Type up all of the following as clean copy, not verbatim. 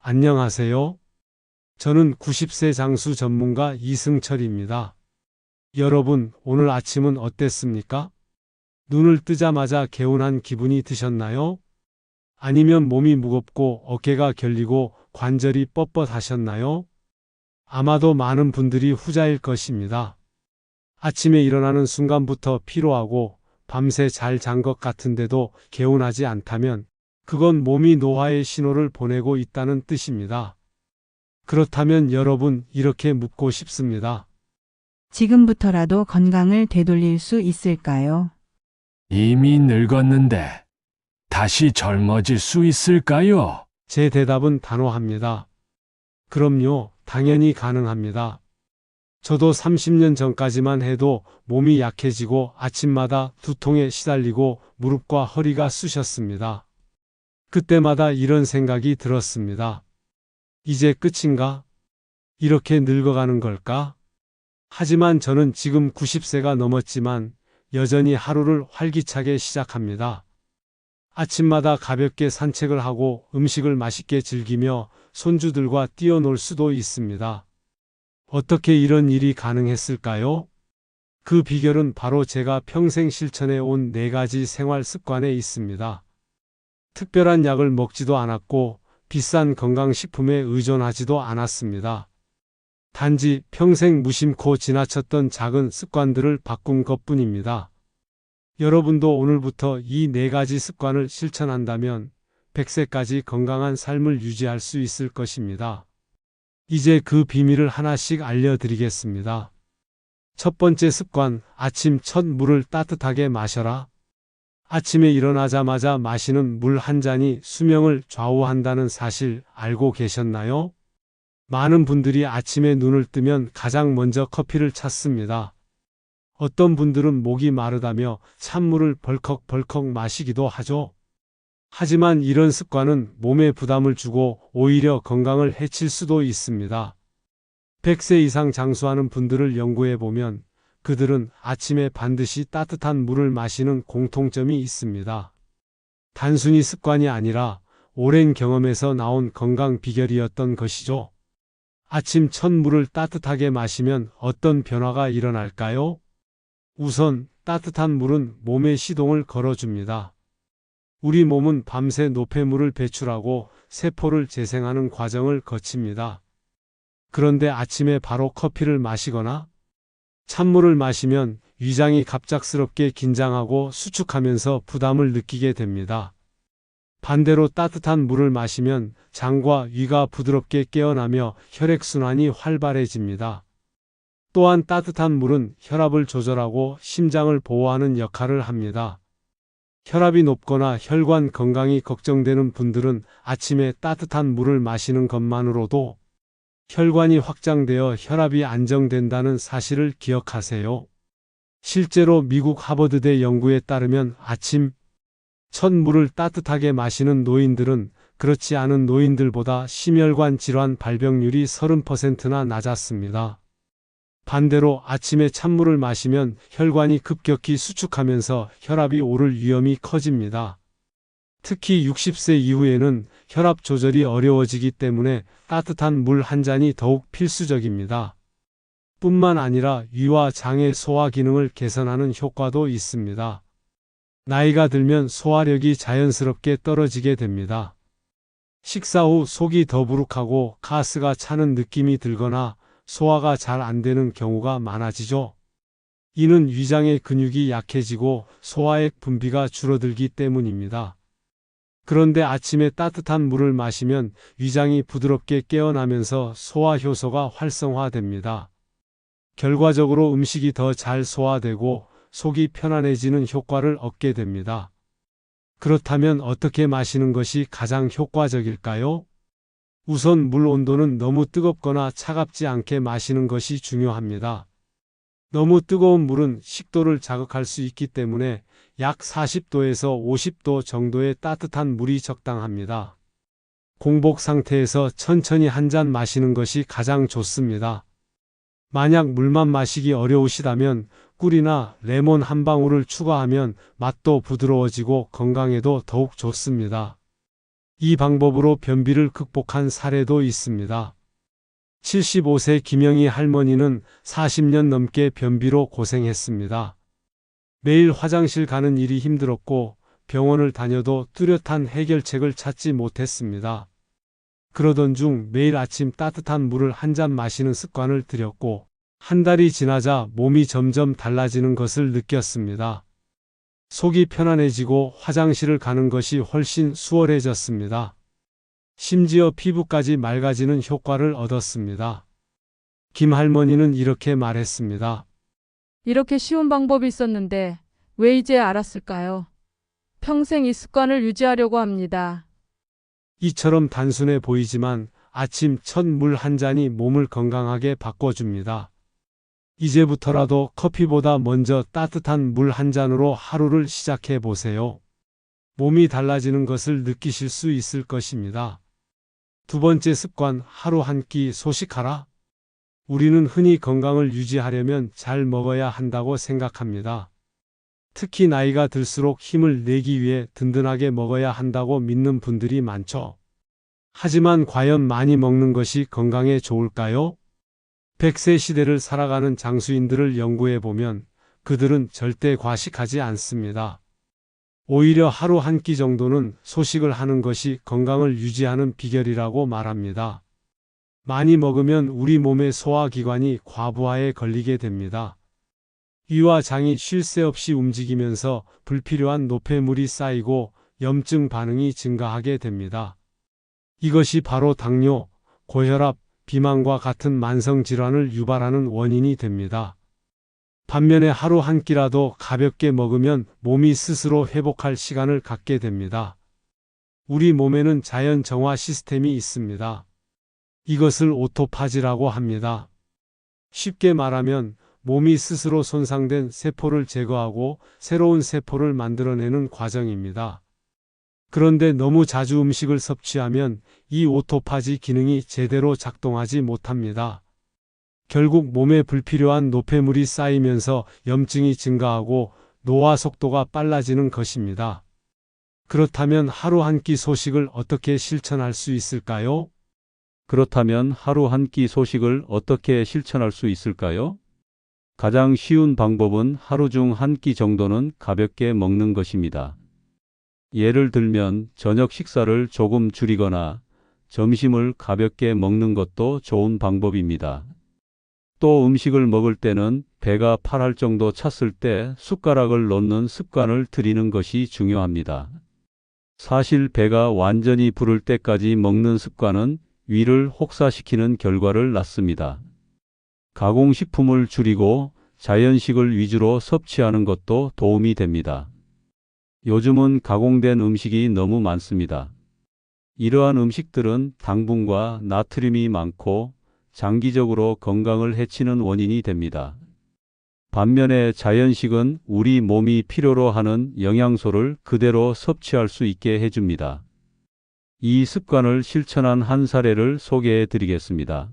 안녕하세요. 저는 90세 장수 전문가 이승철입니다. 여러분, 오늘 아침은 어땠습니까? 눈을 뜨자마자 개운한 기분이 드셨나요? 아니면 몸이 무겁고 어깨가 결리고 관절이 뻣뻣하셨나요? 아마도 많은 분들이 후자일 것입니다. 아침에 일어나는 순간부터 피로하고 밤새 잘 잔 것 같은데도 개운하지 않다면 그건 몸이 노화의 신호를 보내고 있다는 뜻입니다. 그렇다면 여러분, 이렇게 묻고 싶습니다. 지금부터라도 건강을 되돌릴 수 있을까요? 이미 늙었는데 다시 젊어질 수 있을까요? 제 대답은 단호합니다. 그럼요, 당연히 가능합니다. 저도 30년 전까지만 해도 몸이 약해지고 아침마다 두통에 시달리고 무릎과 허리가 쑤셨습니다. 그때마다 이런 생각이 들었습니다. 이제 끝인가? 이렇게 늙어가는 걸까? 하지만 저는 지금 90세가 넘었지만 여전히 하루를 활기차게 시작합니다. 아침마다 가볍게 산책을 하고 음식을 맛있게 즐기며 손주들과 뛰어놀 수도 있습니다. 어떻게 이런 일이 가능했을까요? 그 비결은 바로 제가 평생 실천해 온 4가지 생활 습관에 있습니다. 특별한 약을 먹지도 않았고 비싼 건강식품에 의존하지도 않았습니다. 단지 평생 무심코 지나쳤던 작은 습관들을 바꾼 것뿐입니다. 여러분도 오늘부터 이 4가지 습관을 실천한다면 100세까지 건강한 삶을 유지할 수 있을 것입니다. 이제 그 비밀을 하나씩 알려드리겠습니다. 첫 번째 습관, 아침 첫 물을 따뜻하게 마셔라. 아침에 일어나자마자 마시는 물 한 잔이 수명을 좌우한다는 사실 알고 계셨나요? 많은 분들이 아침에 눈을 뜨면 가장 먼저 커피를 찾습니다. 어떤 분들은 목이 마르다며 찬물을 벌컥벌컥 마시기도 하죠. 하지만 이런 습관은 몸에 부담을 주고 오히려 건강을 해칠 수도 있습니다. 100세 이상 장수하는 분들을 연구해 보면 그들은 아침에 반드시 따뜻한 물을 마시는 공통점이 있습니다. 단순히 습관이 아니라 오랜 경험에서 나온 건강 비결이었던 것이죠. 아침 첫 물을 따뜻하게 마시면 어떤 변화가 일어날까요? 우선 따뜻한 물은 몸에 시동을 걸어줍니다. 우리 몸은 밤새 노폐물을 배출하고 세포를 재생하는 과정을 거칩니다. 그런데 아침에 바로 커피를 마시거나 찬물을 마시면 위장이 갑작스럽게 긴장하고 수축하면서 부담을 느끼게 됩니다. 반대로 따뜻한 물을 마시면 장과 위가 부드럽게 깨어나며 혈액순환이 활발해집니다. 또한 따뜻한 물은 혈압을 조절하고 심장을 보호하는 역할을 합니다. 혈압이 높거나 혈관 건강이 걱정되는 분들은 아침에 따뜻한 물을 마시는 것만으로도 혈관이 확장되어 혈압이 안정된다는 사실을 기억하세요. 실제로 미국 하버드대 연구에 따르면 아침 첫 물을 따뜻하게 마시는 노인들은 그렇지 않은 노인들보다 심혈관 질환 발병률이 30%나 낮았습니다. 반대로 아침에 찬물을 마시면 혈관이 급격히 수축하면서 혈압이 오를 위험이 커집니다. 특히 60세 이후에는 혈압 조절이 어려워지기 때문에 따뜻한 물 한 잔이 더욱 필수적입니다. 뿐만 아니라 위와 장의 소화 기능을 개선하는 효과도 있습니다. 나이가 들면 소화력이 자연스럽게 떨어지게 됩니다. 식사 후 속이 더부룩하고 가스가 차는 느낌이 들거나 소화가 잘 안 되는 경우가 많아지죠. 이는 위장의 근육이 약해지고 소화액 분비가 줄어들기 때문입니다. 그런데 아침에 따뜻한 물을 마시면 위장이 부드럽게 깨어나면서 소화 효소가 활성화됩니다. 결과적으로 음식이 더 잘 소화되고 속이 편안해지는 효과를 얻게 됩니다. 그렇다면 어떻게 마시는 것이 가장 효과적일까요? 우선 물 온도는 너무 뜨겁거나 차갑지 않게 마시는 것이 중요합니다. 너무 뜨거운 물은 식도를 자극할 수 있기 때문에 약 40도에서 50도 정도의 따뜻한 물이 적당합니다. 공복 상태에서 천천히 한 잔 마시는 것이 가장 좋습니다. 만약 물만 마시기 어려우시다면 꿀이나 레몬 한 방울을 추가하면 맛도 부드러워지고 건강에도 더욱 좋습니다. 이 방법으로 변비를 극복한 사례도 있습니다. 75세 김영희 할머니는 40년 넘게 변비로 고생했습니다. 매일 화장실 가는 일이 힘들었고 병원을 다녀도 뚜렷한 해결책을 찾지 못했습니다. 그러던 중 매일 아침 따뜻한 물을 한 잔 마시는 습관을 들였고 한 달이 지나자 몸이 점점 달라지는 것을 느꼈습니다. 속이 편안해지고 화장실을 가는 것이 훨씬 수월해졌습니다. 심지어 피부까지 맑아지는 효과를 얻었습니다. 김 할머니는 이렇게 말했습니다. 이렇게 쉬운 방법이 있었는데 왜 이제 알았을까요? 평생 이 습관을 유지하려고 합니다. 이처럼 단순해 보이지만 아침 첫 물 한 잔이 몸을 건강하게 바꿔줍니다. 이제부터라도 커피보다 먼저 따뜻한 물 한 잔으로 하루를 시작해 보세요. 몸이 달라지는 것을 느끼실 수 있을 것입니다. 두 번째 습관, 하루 한 끼 소식하라. 우리는 흔히 건강을 유지하려면 잘 먹어야 한다고 생각합니다. 특히 나이가 들수록 힘을 내기 위해 든든하게 먹어야 한다고 믿는 분들이 많죠. 하지만 과연 많이 먹는 것이 건강에 좋을까요? 100세 시대를 살아가는 장수인들을 연구해 보면 그들은 절대 과식하지 않습니다. 오히려 하루 한 끼 정도는 소식을 하는 것이 건강을 유지하는 비결이라고 말합니다. 많이 먹으면 우리 몸의 소화기관이 과부하에 걸리게 됩니다. 위와 장이 쉴 새 없이 움직이면서 불필요한 노폐물이 쌓이고 염증 반응이 증가하게 됩니다. 이것이 바로 당뇨, 고혈압, 비만과 같은 만성질환을 유발하는 원인이 됩니다. 반면에 하루 한 끼라도 가볍게 먹으면 몸이 스스로 회복할 시간을 갖게 됩니다. 우리 몸에는 자연 정화 시스템이 있습니다. 이것을 오토파지라고 합니다. 쉽게 말하면 몸이 스스로 손상된 세포를 제거하고 새로운 세포를 만들어내는 과정입니다. 그런데 너무 자주 음식을 섭취하면 이 오토파지 기능이 제대로 작동하지 못합니다. 결국 몸에 불필요한 노폐물이 쌓이면서 염증이 증가하고 노화 속도가 빨라지는 것입니다. 그렇다면 하루 한 끼 소식을 어떻게 실천할 수 있을까요? 그렇다면 하루 한 끼 소식을 어떻게 실천할 수 있을까요? 가장 쉬운 방법은 하루 중 한 끼 정도는 가볍게 먹는 것입니다. 예를 들면 저녁 식사를 조금 줄이거나 점심을 가볍게 먹는 것도 좋은 방법입니다. 또 음식을 먹을 때는 배가 팔할 정도 찼을 때 숟가락을 놓는 습관을 들이는 것이 중요합니다. 사실 배가 완전히 부를 때까지 먹는 습관은 위를 혹사시키는 결과를 낳습니다. 가공식품을 줄이고 자연식을 위주로 섭취하는 것도 도움이 됩니다. 요즘은 가공된 음식이 너무 많습니다. 이러한 음식들은 당분과 나트륨이 많고 장기적으로 건강을 해치는 원인이 됩니다. 반면에 자연식은 우리 몸이 필요로 하는 영양소를 그대로 섭취할 수 있게 해줍니다. 이 습관을 실천한 한 사례를 소개해 드리겠습니다.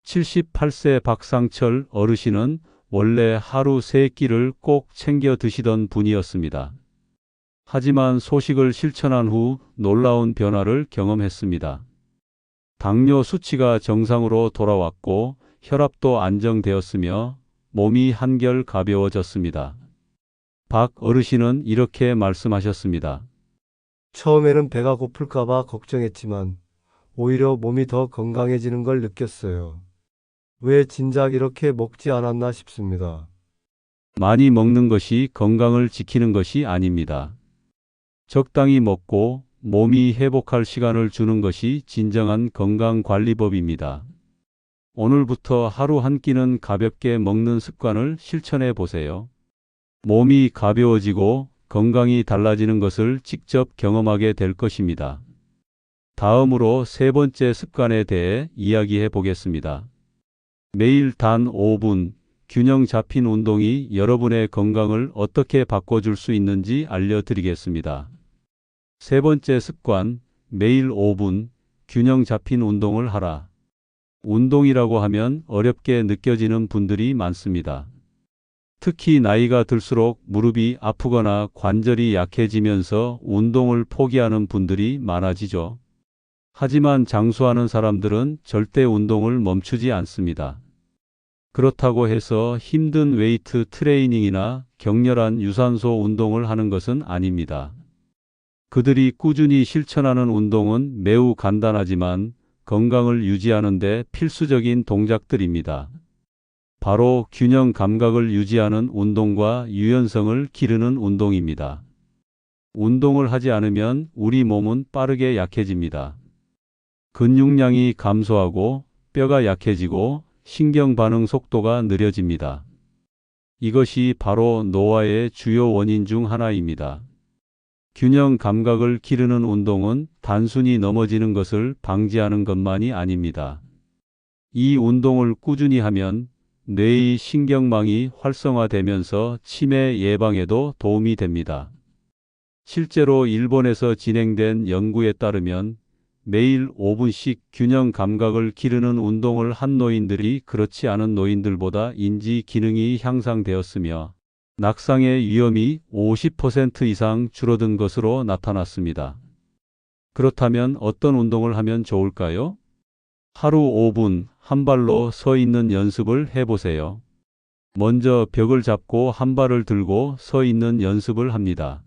78세 박상철 어르신은 원래 하루 3끼를 꼭 챙겨 드시던 분이었습니다. 하지만 소식을 실천한 후 놀라운 변화를 경험했습니다. 당뇨 수치가 정상으로 돌아왔고 혈압도 안정되었으며 몸이 한결 가벼워졌습니다. 박 어르신은 이렇게 말씀하셨습니다. 처음에는 배가 고플까봐 걱정했지만 오히려 몸이 더 건강해지는 걸 느꼈어요. 왜 진작 이렇게 먹지 않았나 싶습니다. 많이 먹는 것이 건강을 지키는 것이 아닙니다. 적당히 먹고 몸이 회복할 시간을 주는 것이 진정한 건강관리법입니다. 오늘부터 하루 한 끼는 가볍게 먹는 습관을 실천해 보세요. 몸이 가벼워지고 건강이 달라지는 것을 직접 경험하게 될 것입니다. 다음으로 세 번째 습관에 대해 이야기해 보겠습니다. 매일 단 5분 균형 잡힌 운동이 여러분의 건강을 어떻게 바꿔줄 수 있는지 알려드리겠습니다. 세 번째 습관, 매일 5분 균형 잡힌 운동을 하라. 운동이라고 하면 어렵게 느껴지는 분들이 많습니다. 특히 나이가 들수록 무릎이 아프거나 관절이 약해지면서 운동을 포기하는 분들이 많아지죠. 하지만 장수하는 사람들은 절대 운동을 멈추지 않습니다. 그렇다고 해서 힘든 웨이트 트레이닝이나 격렬한 유산소 운동을 하는 것은 아닙니다. 그들이 꾸준히 실천하는 운동은 매우 간단하지만 건강을 유지하는 데 필수적인 동작들입니다. 바로 균형 감각을 유지하는 운동과 유연성을 기르는 운동입니다. 운동을 하지 않으면 우리 몸은 빠르게 약해집니다. 근육량이 감소하고 뼈가 약해지고 신경 반응 속도가 느려집니다. 이것이 바로 노화의 주요 원인 중 하나입니다. 균형 감각을 기르는 운동은 단순히 넘어지는 것을 방지하는 것만이 아닙니다. 이 운동을 꾸준히 하면 뇌의 신경망이 활성화되면서 치매 예방에도 도움이 됩니다. 실제로 일본에서 진행된 연구에 따르면 매일 5분씩 균형 감각을 기르는 운동을 한 노인들이 그렇지 않은 노인들보다 인지 기능이 향상되었으며 낙상의 위험이 50% 이상 줄어든 것으로 나타났습니다. 그렇다면 어떤 운동을 하면 좋을까요? 하루 5분 한 발로 서 있는 연습을 해보세요. 먼저 벽을 잡고 한 발을 들고 서 있는 연습을 합니다.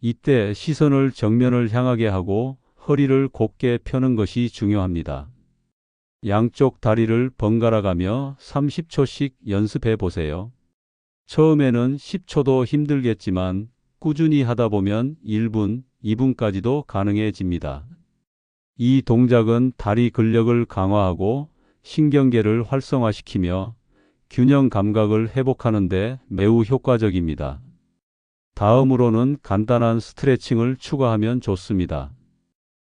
이때 시선을 정면을 향하게 하고 허리를 곧게 펴는 것이 중요합니다. 양쪽 다리를 번갈아 가며 30초씩 연습해 보세요. 처음에는 10초도 힘들겠지만 꾸준히 하다 보면 1분, 2분까지도 가능해집니다. 이 동작은 다리 근력을 강화하고 신경계를 활성화시키며 균형 감각을 회복하는 데 매우 효과적입니다. 다음으로는 간단한 스트레칭을 추가하면 좋습니다.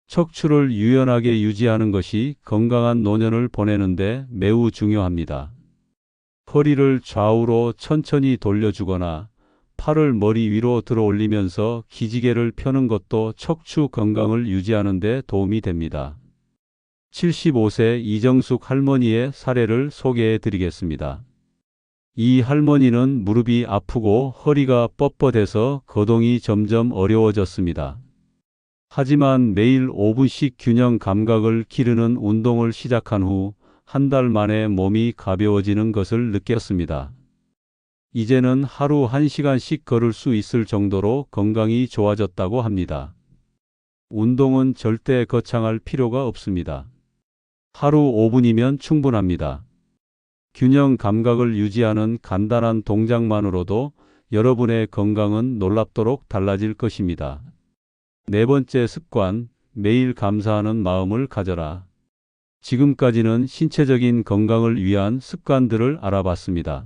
척추를 유연하게 유지하는 것이 건강한 노년을 보내는 데 매우 중요합니다. 허리를 좌우로 천천히 돌려주거나 팔을 머리 위로 들어 올리면서 기지개를 펴는 것도 척추 건강을 유지하는 데 도움이 됩니다. 75세 이정숙 할머니의 사례를 소개해 드리겠습니다. 이 할머니는 무릎이 아프고 허리가 뻣뻣해서 거동이 점점 어려워졌습니다. 하지만 매일 5분씩 균형 감각을 기르는 운동을 시작한 후 한 달 만에 몸이 가벼워지는 것을 느꼈습니다. 이제는 하루 1시간씩 걸을 수 있을 정도로 건강이 좋아졌다고 합니다. 운동은 절대 거창할 필요가 없습니다. 하루 5분이면 충분합니다. 균형 감각을 유지하는 간단한 동작만으로도 여러분의 건강은 놀랍도록 달라질 것입니다. 네 번째 습관, 매일 감사하는 마음을 가져라. 지금까지는 신체적인 건강을 위한 습관들을 알아봤습니다.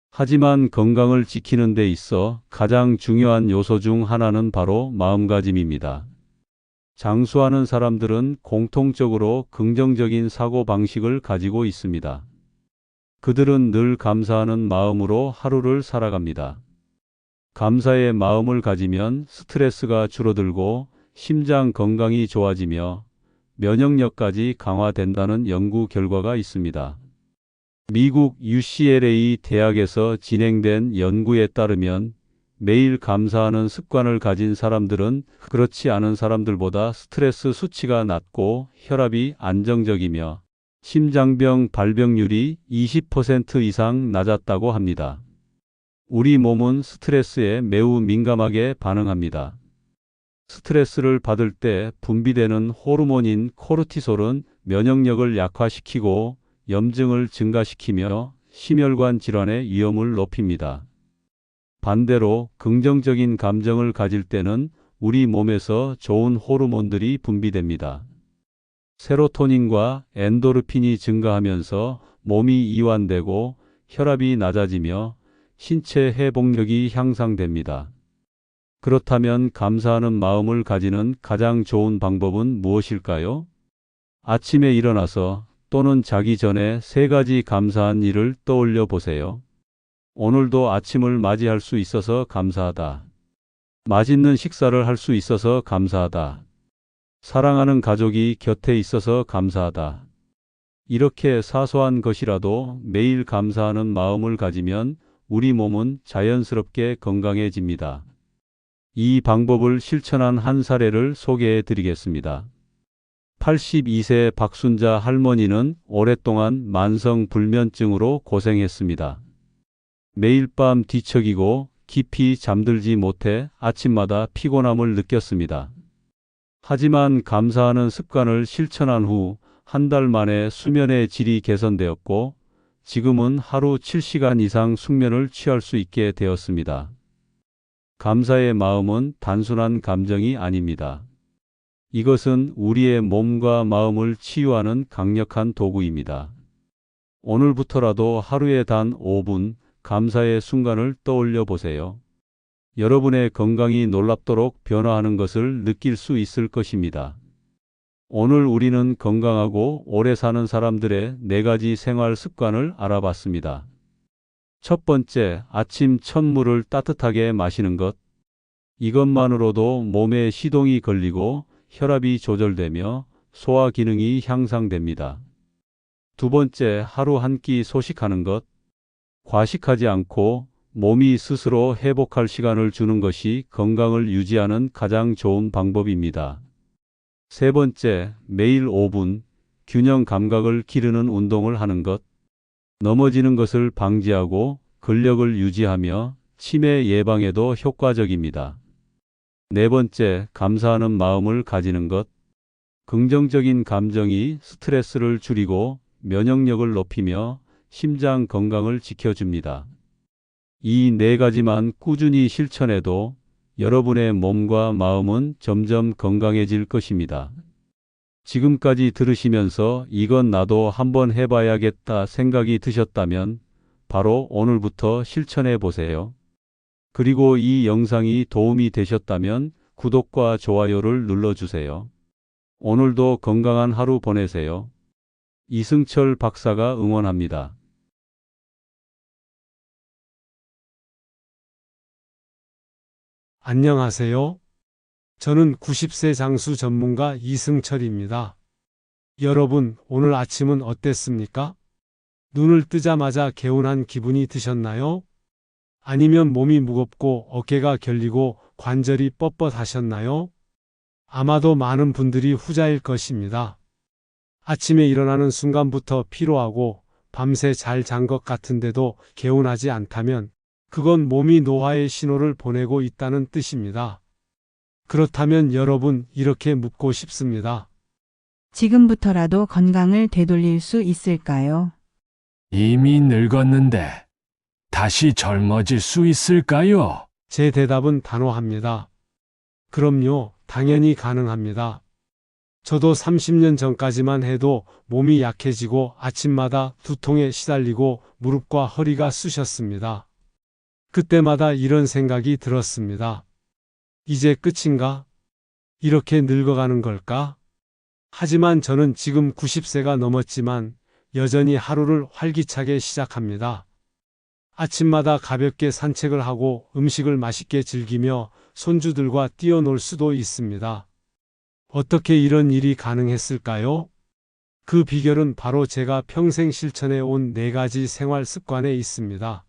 하지만 건강을 지키는 데 있어 가장 중요한 요소 중 하나는 바로 마음가짐입니다. 장수하는 사람들은 공통적으로 긍정적인 사고 방식을 가지고 있습니다. 그들은 늘 감사하는 마음으로 하루를 살아갑니다. 감사의 마음을 가지면 스트레스가 줄어들고 심장 건강이 좋아지며 면역력까지 강화된다는 연구 결과가 있습니다. 미국 UCLA 대학에서 진행된 연구에 따르면 매일 감사하는 습관을 가진 사람들은 그렇지 않은 사람들보다 스트레스 수치가 낮고 혈압이 안정적이며 심장병 발병률이 20% 이상 낮았다고 합니다. 우리 몸은 스트레스에 매우 민감하게 반응합니다. 스트레스를 받을 때 분비되는 호르몬인 코르티솔은 면역력을 약화시키고 염증을 증가시키며 심혈관 질환의 위험을 높입니다. 반대로 긍정적인 감정을 가질 때는 우리 몸에서 좋은 호르몬들이 분비됩니다. 세로토닌과 엔도르핀이 증가하면서 몸이 이완되고 혈압이 낮아지며 신체 회복력이 향상됩니다. 그렇다면 감사하는 마음을 가지는 가장 좋은 방법은 무엇일까요? 아침에 일어나서 또는 자기 전에 3가지 감사한 일을 떠올려 보세요. 오늘도 아침을 맞이할 수 있어서 감사하다. 맛있는 식사를 할 수 있어서 감사하다. 사랑하는 가족이 곁에 있어서 감사하다. 이렇게 사소한 것이라도 매일 감사하는 마음을 가지면 우리 몸은 자연스럽게 건강해집니다. 이 방법을 실천한 한 사례를 소개해 드리겠습니다. 82세 박순자 할머니는 오랫동안 만성 불면증으로 고생했습니다. 매일 밤 뒤척이고 깊이 잠들지 못해 아침마다 피곤함을 느꼈습니다. 하지만 감사하는 습관을 실천한 후 한 달 만에 수면의 질이 개선되었고 지금은 하루 7시간 이상 숙면을 취할 수 있게 되었습니다. 감사의 마음은 단순한 감정이 아닙니다. 이것은 우리의 몸과 마음을 치유하는 강력한 도구입니다. 오늘부터라도 하루에 단 5분 감사의 순간을 떠올려 보세요. 여러분의 건강이 놀랍도록 변화하는 것을 느낄 수 있을 것입니다. 오늘 우리는 건강하고 오래 사는 사람들의 4가지 생활 습관을 알아봤습니다. 첫 번째, 아침 첫 물을 따뜻하게 마시는 것. 이것만으로도 몸에 시동이 걸리고 혈압이 조절되며 소화 기능이 향상됩니다. 두 번째, 하루 한 끼 소식하는 것. 과식하지 않고 몸이 스스로 회복할 시간을 주는 것이 건강을 유지하는 가장 좋은 방법입니다. 세 번째, 매일 5분 균형 감각을 기르는 운동을 하는 것. 넘어지는 것을 방지하고 근력을 유지하며 치매 예방에도 효과적입니다. 네 번째, 감사하는 마음을 가지는 것. 긍정적인 감정이 스트레스를 줄이고 면역력을 높이며 심장 건강을 지켜줍니다. 이 4가지만 꾸준히 실천해도 여러분의 몸과 마음은 점점 건강해질 것입니다. 지금까지 들으시면서 이건 나도 한번 해봐야겠다 생각이 드셨다면 바로 오늘부터 실천해 보세요. 그리고 이 영상이 도움이 되셨다면 구독과 좋아요를 눌러주세요. 오늘도 건강한 하루 보내세요. 이승철 박사가 응원합니다. 안녕하세요. 저는 90세 장수 전문가 이승철입니다. 여러분, 오늘 아침은 어땠습니까? 눈을 뜨자마자 개운한 기분이 드셨나요? 아니면 몸이 무겁고 어깨가 결리고 관절이 뻣뻣하셨나요? 아마도 많은 분들이 후자일 것입니다. 아침에 일어나는 순간부터 피로하고 밤새 잘 잔 것 같은데도 개운하지 않다면 그건 몸이 노화의 신호를 보내고 있다는 뜻입니다. 그렇다면 여러분, 이렇게 묻고 싶습니다. 지금부터라도 건강을 되돌릴 수 있을까요? 이미 늙었는데 다시 젊어질 수 있을까요? 제 대답은 단호합니다. 그럼요, 당연히 가능합니다. 저도 30년 전까지만 해도 몸이 약해지고 아침마다 두통에 시달리고 무릎과 허리가 쑤셨습니다. 그때마다 이런 생각이 들었습니다. 이제 끝인가? 이렇게 늙어가는 걸까? 하지만 저는 지금 90세가 넘었지만 여전히 하루를 활기차게 시작합니다. 아침마다 가볍게 산책을 하고 음식을 맛있게 즐기며 손주들과 뛰어놀 수도 있습니다. 어떻게 이런 일이 가능했을까요? 그 비결은 바로 제가 평생 실천해 온 4가지 생활 습관에 있습니다.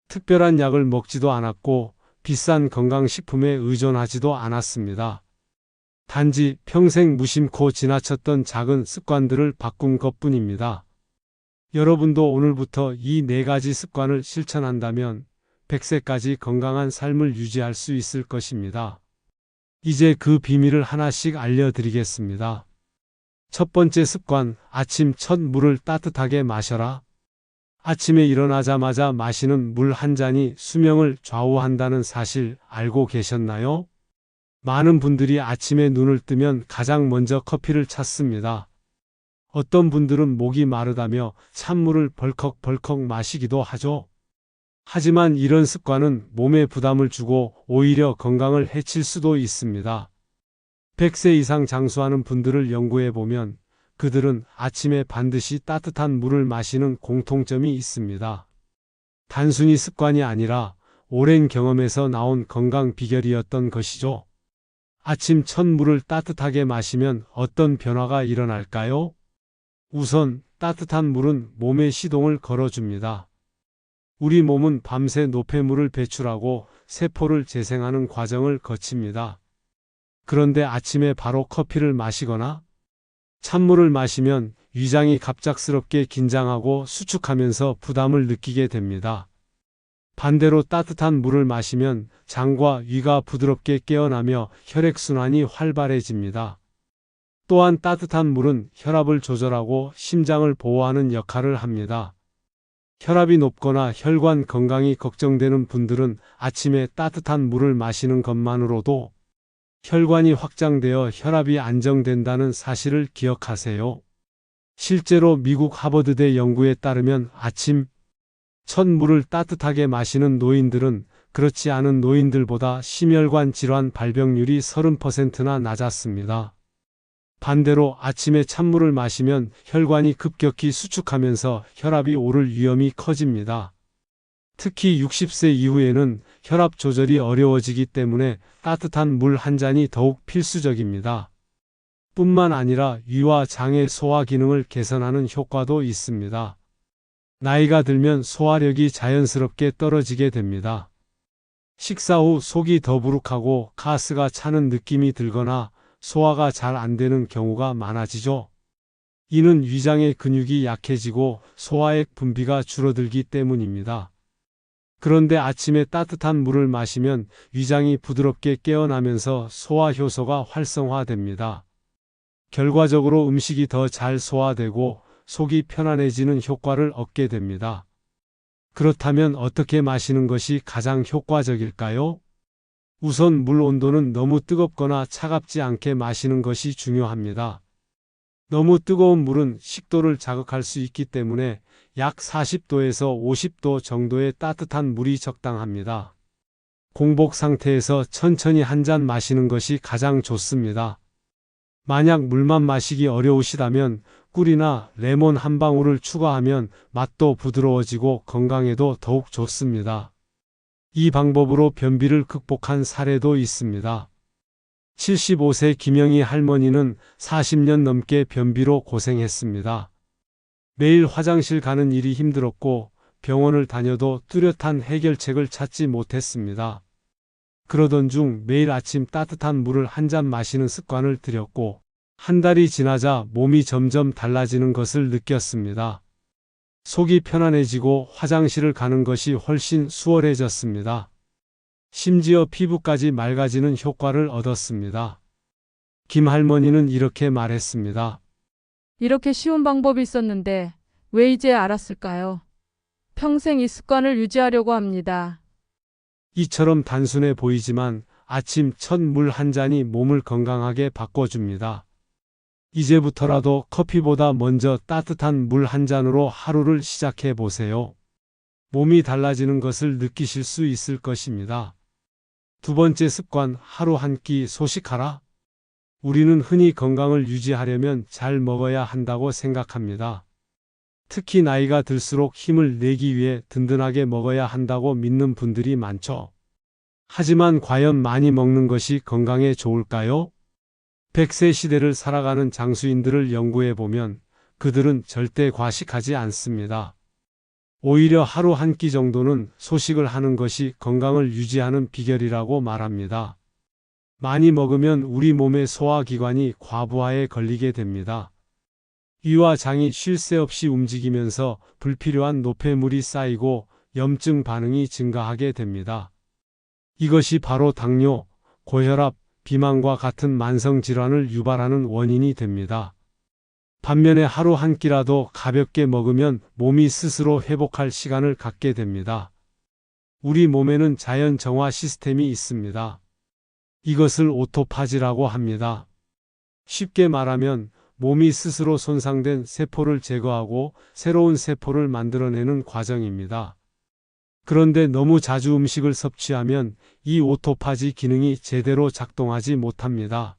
특별한 약을 먹지도 않았고 비싼 건강식품에 의존하지도 않았습니다. 단지 평생 무심코 지나쳤던 작은 습관들을 바꾼 것뿐입니다. 여러분도 오늘부터 이 4가지 습관을 실천한다면 100세까지 건강한 삶을 유지할 수 있을 것입니다. 이제 그 비밀을 하나씩 알려드리겠습니다. 첫 번째 습관, 아침 첫 물을 따뜻하게 마셔라. 아침에 일어나자마자 마시는 물 한 잔이 수명을 좌우한다는 사실 알고 계셨나요? 많은 분들이 아침에 눈을 뜨면 가장 먼저 커피를 찾습니다. 어떤 분들은 목이 마르다며 찬물을 벌컥벌컥 마시기도 하죠. 하지만 이런 습관은 몸에 부담을 주고 오히려 건강을 해칠 수도 있습니다. 100세 이상 장수하는 분들을 연구해 보면 그들은 아침에 반드시 따뜻한 물을 마시는 공통점이 있습니다. 단순히 습관이 아니라 오랜 경험에서 나온 건강 비결이었던 것이죠. 아침 첫 물을 따뜻하게 마시면 어떤 변화가 일어날까요? 우선 따뜻한 물은 몸에 시동을 걸어줍니다. 우리 몸은 밤새 노폐물을 배출하고 세포를 재생하는 과정을 거칩니다. 그런데 아침에 바로 커피를 마시거나 찬물을 마시면 위장이 갑작스럽게 긴장하고 수축하면서 부담을 느끼게 됩니다. 반대로 따뜻한 물을 마시면 장과 위가 부드럽게 깨어나며 혈액순환이 활발해집니다. 또한 따뜻한 물은 혈압을 조절하고 심장을 보호하는 역할을 합니다. 혈압이 높거나 혈관 건강이 걱정되는 분들은 아침에 따뜻한 물을 마시는 것만으로도 혈관이 확장되어 혈압이 안정된다는 사실을 기억하세요. 실제로 미국 하버드대 연구에 따르면 아침 첫 물을 따뜻하게 마시는 노인들은 그렇지 않은 노인들보다 심혈관 질환 발병률이 30%나 낮았습니다. 반대로 아침에 찬물을 마시면 혈관이 급격히 수축하면서 혈압이 오를 위험이 커집니다. 특히 60세 이후에는 혈압 조절이 어려워지기 때문에 따뜻한 물 한 잔이 더욱 필수적입니다. 뿐만 아니라 위와 장의 소화 기능을 개선하는 효과도 있습니다. 나이가 들면 소화력이 자연스럽게 떨어지게 됩니다. 식사 후 속이 더부룩하고 가스가 차는 느낌이 들거나 소화가 잘 안 되는 경우가 많아지죠. 이는 위장의 근육이 약해지고 소화액 분비가 줄어들기 때문입니다. 그런데 아침에 따뜻한 물을 마시면 위장이 부드럽게 깨어나면서 소화 효소가 활성화됩니다. 결과적으로 음식이 더 잘 소화되고 속이 편안해지는 효과를 얻게 됩니다. 그렇다면 어떻게 마시는 것이 가장 효과적일까요? 우선 물 온도는 너무 뜨겁거나 차갑지 않게 마시는 것이 중요합니다. 너무 뜨거운 물은 식도를 자극할 수 있기 때문에 약 40도에서 50도 정도의 따뜻한 물이 적당합니다. 공복 상태에서 천천히 한 잔 마시는 것이 가장 좋습니다. 만약 물만 마시기 어려우시다면 꿀이나 레몬 한 방울을 추가하면 맛도 부드러워지고 건강에도 더욱 좋습니다. 이 방법으로 변비를 극복한 사례도 있습니다. 75세 김영희 할머니는 40년 넘게 변비로 고생했습니다. 매일 화장실 가는 일이 힘들었고 병원을 다녀도 뚜렷한 해결책을 찾지 못했습니다. 그러던 중 매일 아침 따뜻한 물을 한 잔 마시는 습관을 들였고 한 달이 지나자 몸이 점점 달라지는 것을 느꼈습니다. 속이 편안해지고 화장실을 가는 것이 훨씬 수월해졌습니다. 심지어 피부까지 맑아지는 효과를 얻었습니다. 김 할머니는 이렇게 말했습니다. 이렇게 쉬운 방법이 있었는데 왜 이제 알았을까요? 평생 이 습관을 유지하려고 합니다. 이처럼 단순해 보이지만 아침 첫 물 한 잔이 몸을 건강하게 바꿔줍니다. 이제부터라도 커피보다 먼저 따뜻한 물 한 잔으로 하루를 시작해 보세요. 몸이 달라지는 것을 느끼실 수 있을 것입니다. 두 번째 습관, 하루 한 끼 소식하라. 우리는 흔히 건강을 유지하려면 잘 먹어야 한다고 생각합니다. 특히 나이가 들수록 힘을 내기 위해 든든하게 먹어야 한다고 믿는 분들이 많죠. 하지만 과연 많이 먹는 것이 건강에 좋을까요? 100세 시대를 살아가는 장수인들을 연구해 보면 그들은 절대 과식하지 않습니다. 오히려 하루 한 끼 정도는 소식을 하는 것이 건강을 유지하는 비결이라고 말합니다. 많이 먹으면 우리 몸의 소화기관이 과부하에 걸리게 됩니다. 위와 장이 쉴 새 없이 움직이면서 불필요한 노폐물이 쌓이고 염증 반응이 증가하게 됩니다. 이것이 바로 당뇨, 고혈압, 비만과 같은 만성질환을 유발하는 원인이 됩니다. 반면에 하루 한 끼라도 가볍게 먹으면 몸이 스스로 회복할 시간을 갖게 됩니다. 우리 몸에는 자연 정화 시스템이 있습니다. 이것을 오토파지라고 합니다. 쉽게 말하면 몸이 스스로 손상된 세포를 제거하고 새로운 세포를 만들어내는 과정입니다. 그런데 너무 자주 음식을 섭취하면 이 오토파지 기능이 제대로 작동하지 못합니다.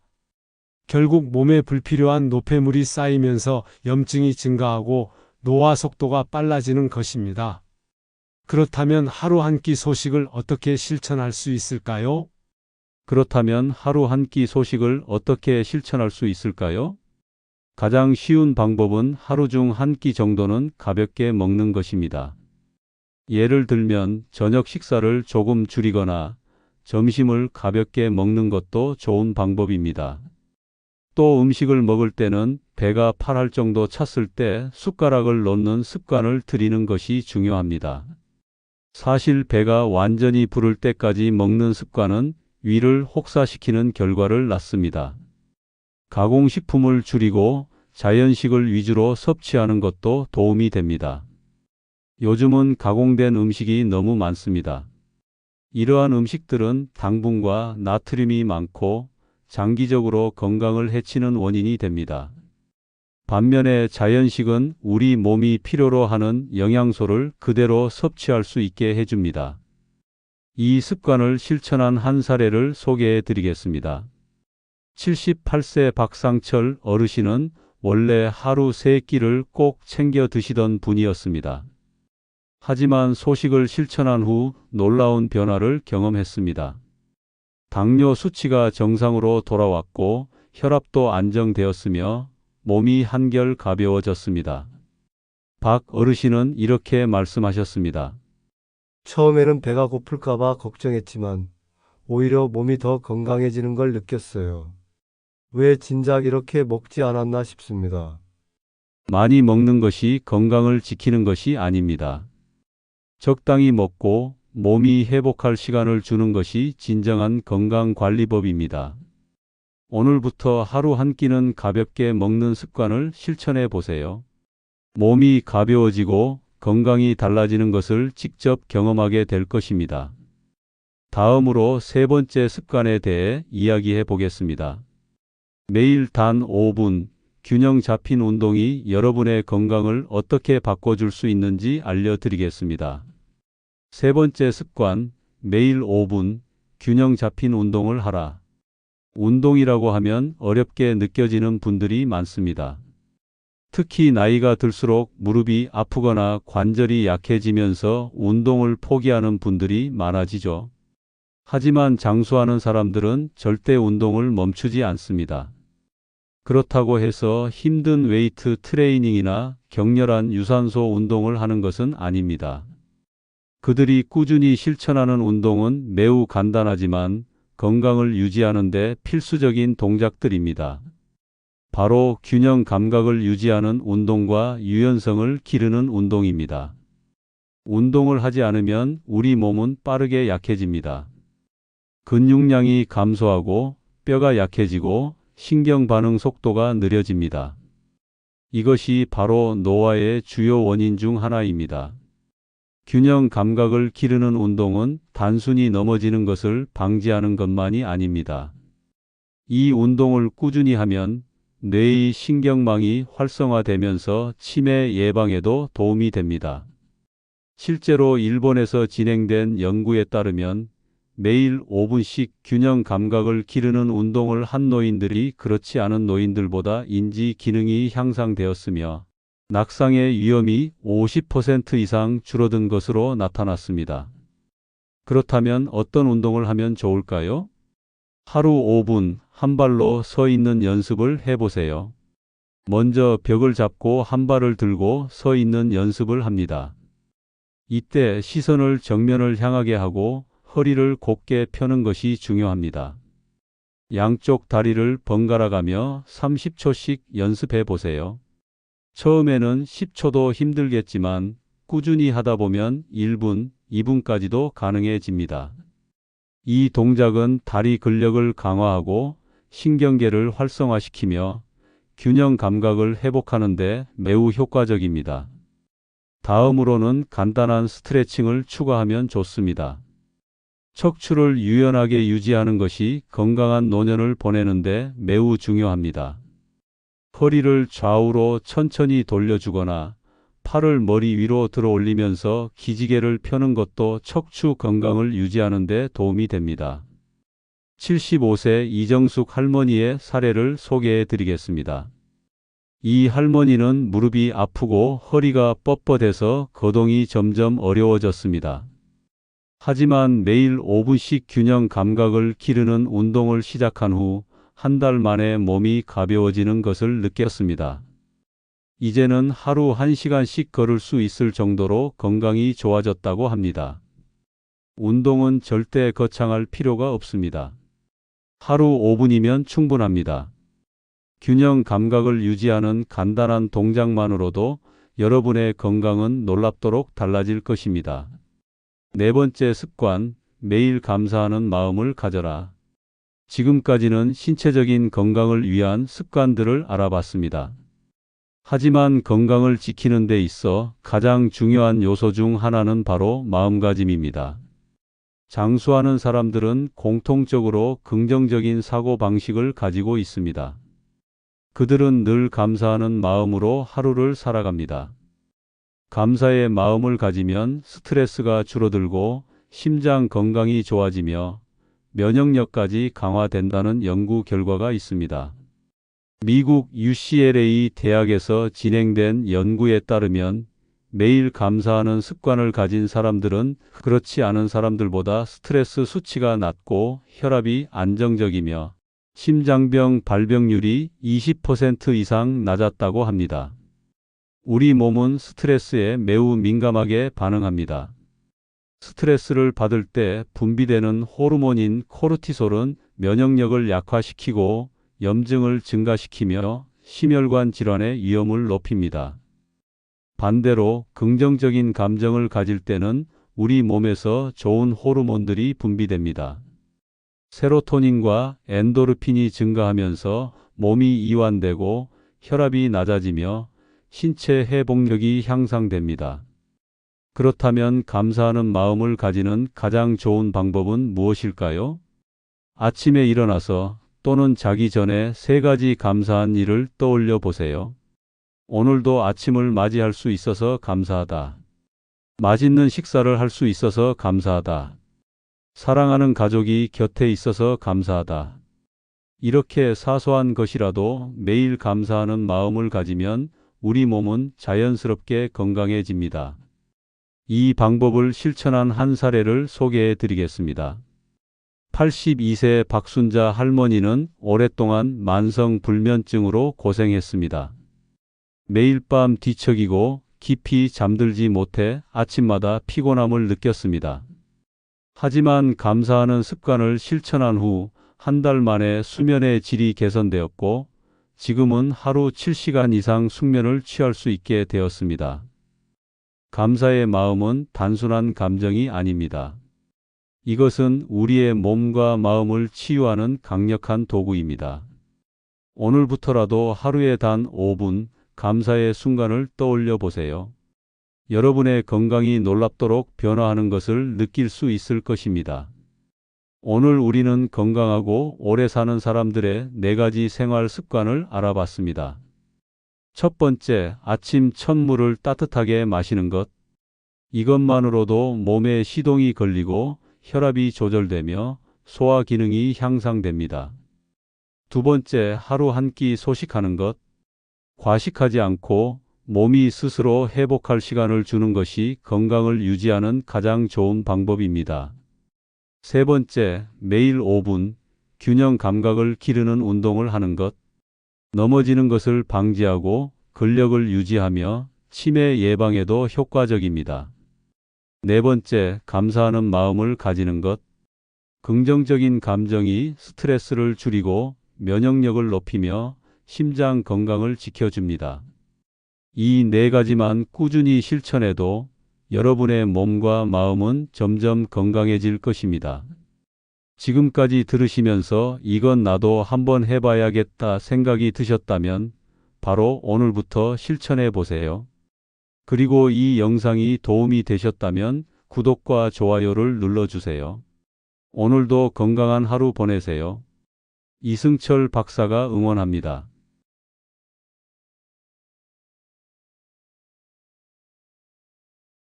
결국 몸에 불필요한 노폐물이 쌓이면서 염증이 증가하고 노화 속도가 빨라지는 것입니다. 그렇다면 하루 한 끼 소식을 어떻게 실천할 수 있을까요? 그렇다면 하루 한 끼 소식을 어떻게 실천할 수 있을까요? 가장 쉬운 방법은 하루 중 한 끼 정도는 가볍게 먹는 것입니다. 예를 들면 저녁 식사를 조금 줄이거나 점심을 가볍게 먹는 것도 좋은 방법입니다. 또 음식을 먹을 때는 배가 팔할 정도 찼을 때 숟가락을 놓는 습관을 들이는 것이 중요합니다. 사실 배가 완전히 부를 때까지 먹는 습관은 위를 혹사시키는 결과를 낳습니다. 가공식품을 줄이고 자연식을 위주로 섭취하는 것도 도움이 됩니다. 요즘은 가공된 음식이 너무 많습니다. 이러한 음식들은 당분과 나트륨이 많고 장기적으로 건강을 해치는 원인이 됩니다. 반면에 자연식은 우리 몸이 필요로 하는 영양소를 그대로 섭취할 수 있게 해줍니다. 이 습관을 실천한 한 사례를 소개해 드리겠습니다. 78세 박상철 어르신은 원래 하루 3끼를 꼭 챙겨 드시던 분이었습니다. 하지만 소식을 실천한 후 놀라운 변화를 경험했습니다. 당뇨 수치가 정상으로 돌아왔고 혈압도 안정되었으며 몸이 한결 가벼워졌습니다. 박 어르신은 이렇게 말씀하셨습니다. 처음에는 배가 고플까봐 걱정했지만 오히려 몸이 더 건강해지는 걸 느꼈어요. 왜 진작 이렇게 먹지 않았나 싶습니다. 많이 먹는 것이 건강을 지키는 것이 아닙니다. 적당히 먹고 몸이 회복할 시간을 주는 것이 진정한 건강관리법입니다. 오늘부터 하루 한 끼는 가볍게 먹는 습관을 실천해 보세요. 몸이 가벼워지고 건강이 달라지는 것을 직접 경험하게 될 것입니다. 다음으로 세 번째 습관에 대해 이야기해 보겠습니다. 매일 단 5분 균형 잡힌 운동이 여러분의 건강을 어떻게 바꿔줄 수 있는지 알려드리겠습니다. 세 번째 습관, 매일 5분 균형 잡힌 운동을 하라. 운동이라고 하면 어렵게 느껴지는 분들이 많습니다. 특히 나이가 들수록 무릎이 아프거나 관절이 약해지면서 운동을 포기하는 분들이 많아지죠. 하지만 장수하는 사람들은 절대 운동을 멈추지 않습니다. 그렇다고 해서 힘든 웨이트 트레이닝이나 격렬한 유산소 운동을 하는 것은 아닙니다. 그들이 꾸준히 실천하는 운동은 매우 간단하지만 건강을 유지하는 데 필수적인 동작들입니다. 바로 균형 감각을 유지하는 운동과 유연성을 기르는 운동입니다. 운동을 하지 않으면 우리 몸은 빠르게 약해집니다. 근육량이 감소하고 뼈가 약해지고 신경 반응 속도가 느려집니다. 이것이 바로 노화의 주요 원인 중 하나입니다. 균형 감각을 기르는 운동은 단순히 넘어지는 것을 방지하는 것만이 아닙니다. 이 운동을 꾸준히 하면 뇌의 신경망이 활성화되면서 치매 예방에도 도움이 됩니다. 실제로 일본에서 진행된 연구에 따르면 매일 5분씩 균형 감각을 기르는 운동을 한 노인들이 그렇지 않은 노인들보다 인지 기능이 향상되었으며 낙상의 위험이 50% 이상 줄어든 것으로 나타났습니다. 그렇다면 어떤 운동을 하면 좋을까요? 하루 5분 한 발로 서 있는 연습을 해보세요. 먼저 벽을 잡고 한 발을 들고 서 있는 연습을 합니다. 이때 시선을 정면을 향하게 하고 허리를 곧게 펴는 것이 중요합니다. 양쪽 다리를 번갈아 가며 30초씩 연습해 보세요. 처음에는 10초도 힘들겠지만 꾸준히 하다 보면 1분, 2분까지도 가능해집니다. 이 동작은 다리 근력을 강화하고 신경계를 활성화시키며 균형 감각을 회복하는 데 매우 효과적입니다. 다음으로는 간단한 스트레칭을 추가하면 좋습니다. 척추를 유연하게 유지하는 것이 건강한 노년을 보내는 데 매우 중요합니다. 허리를 좌우로 천천히 돌려주거나 팔을 머리 위로 들어 올리면서 기지개를 펴는 것도 척추 건강을 유지하는 데 도움이 됩니다. 75세 이정숙 할머니의 사례를 소개해 드리겠습니다. 이 할머니는 무릎이 아프고 허리가 뻣뻣해서 거동이 점점 어려워졌습니다. 하지만 매일 5분씩 균형 감각을 기르는 운동을 시작한 후 한 달 만에 몸이 가벼워지는 것을 느꼈습니다. 이제는 하루 1시간씩 걸을 수 있을 정도로 건강이 좋아졌다고 합니다. 운동은 절대 거창할 필요가 없습니다. 하루 5분이면 충분합니다. 균형 감각을 유지하는 간단한 동작만으로도 여러분의 건강은 놀랍도록 달라질 것입니다. 네 번째 습관, 매일 감사하는 마음을 가져라. 지금까지는 신체적인 건강을 위한 습관들을 알아봤습니다. 하지만 건강을 지키는 데 있어 가장 중요한 요소 중 하나는 바로 마음가짐입니다. 장수하는 사람들은 공통적으로 긍정적인 사고방식을 가지고 있습니다. 그들은 늘 감사하는 마음으로 하루를 살아갑니다. 감사의 마음을 가지면 스트레스가 줄어들고 심장 건강이 좋아지며 면역력까지 강화된다는 연구 결과가 있습니다. 미국 UCLA 대학에서 진행된 연구에 따르면 매일 감사하는 습관을 가진 사람들은 그렇지 않은 사람들보다 스트레스 수치가 낮고 혈압이 안정적이며 심장병 발병률이 20% 이상 낮았다고 합니다. 우리 몸은 스트레스에 매우 민감하게 반응합니다. 스트레스를 받을 때 분비되는 호르몬인 코르티솔은 면역력을 약화시키고 염증을 증가시키며 심혈관 질환의 위험을 높입니다. 반대로 긍정적인 감정을 가질 때는 우리 몸에서 좋은 호르몬들이 분비됩니다. 세로토닌과 엔도르핀이 증가하면서 몸이 이완되고 혈압이 낮아지며 신체 회복력이 향상됩니다. 그렇다면 감사하는 마음을 가지는 가장 좋은 방법은 무엇일까요? 아침에 일어나서 또는 자기 전에 3가지 감사한 일을 떠올려 보세요. 오늘도 아침을 맞이할 수 있어서 감사하다. 맛있는 식사를 할 수 있어서 감사하다. 사랑하는 가족이 곁에 있어서 감사하다. 이렇게 사소한 것이라도 매일 감사하는 마음을 가지면 우리 몸은 자연스럽게 건강해집니다. 이 방법을 실천한 한 사례를 소개해 드리겠습니다. 82세 박순자 할머니는 오랫동안 만성 불면증으로 고생했습니다. 매일 밤 뒤척이고 깊이 잠들지 못해 아침마다 피곤함을 느꼈습니다. 하지만 감사하는 습관을 실천한 후 한 달 만에 수면의 질이 개선되었고 지금은 하루 7시간 이상 숙면을 취할 수 있게 되었습니다. 감사의 마음은 단순한 감정이 아닙니다. 이것은 우리의 몸과 마음을 치유하는 강력한 도구입니다. 오늘부터라도 하루에 단 5분 감사의 순간을 떠올려 보세요. 여러분의 건강이 놀랍도록 변화하는 것을 느낄 수 있을 것입니다. 오늘 우리는 건강하고 오래 사는 사람들의 4가지 생활 습관을 알아봤습니다. 첫 번째, 아침 첫 물을 따뜻하게 마시는 것. 이것만으로도 몸에 시동이 걸리고 혈압이 조절되며 소화 기능이 향상됩니다. 두 번째, 하루 한 끼 소식하는 것. 과식하지 않고 몸이 스스로 회복할 시간을 주는 것이 건강을 유지하는 가장 좋은 방법입니다. 세 번째, 매일 5분 균형 감각을 기르는 운동을 하는 것. 넘어지는 것을 방지하고 근력을 유지하며 치매 예방에도 효과적입니다. 네 번째, 감사하는 마음을 가지는 것. 긍정적인 감정이 스트레스를 줄이고 면역력을 높이며 심장 건강을 지켜줍니다. 이 4가지만 꾸준히 실천해도 여러분의 몸과 마음은 점점 건강해질 것입니다. 지금까지 들으시면서 이건 나도 한번 해봐야겠다 생각이 드셨다면 바로 오늘부터 실천해 보세요. 그리고 이 영상이 도움이 되셨다면 구독과 좋아요를 눌러주세요. 오늘도 건강한 하루 보내세요. 이승철 박사가 응원합니다.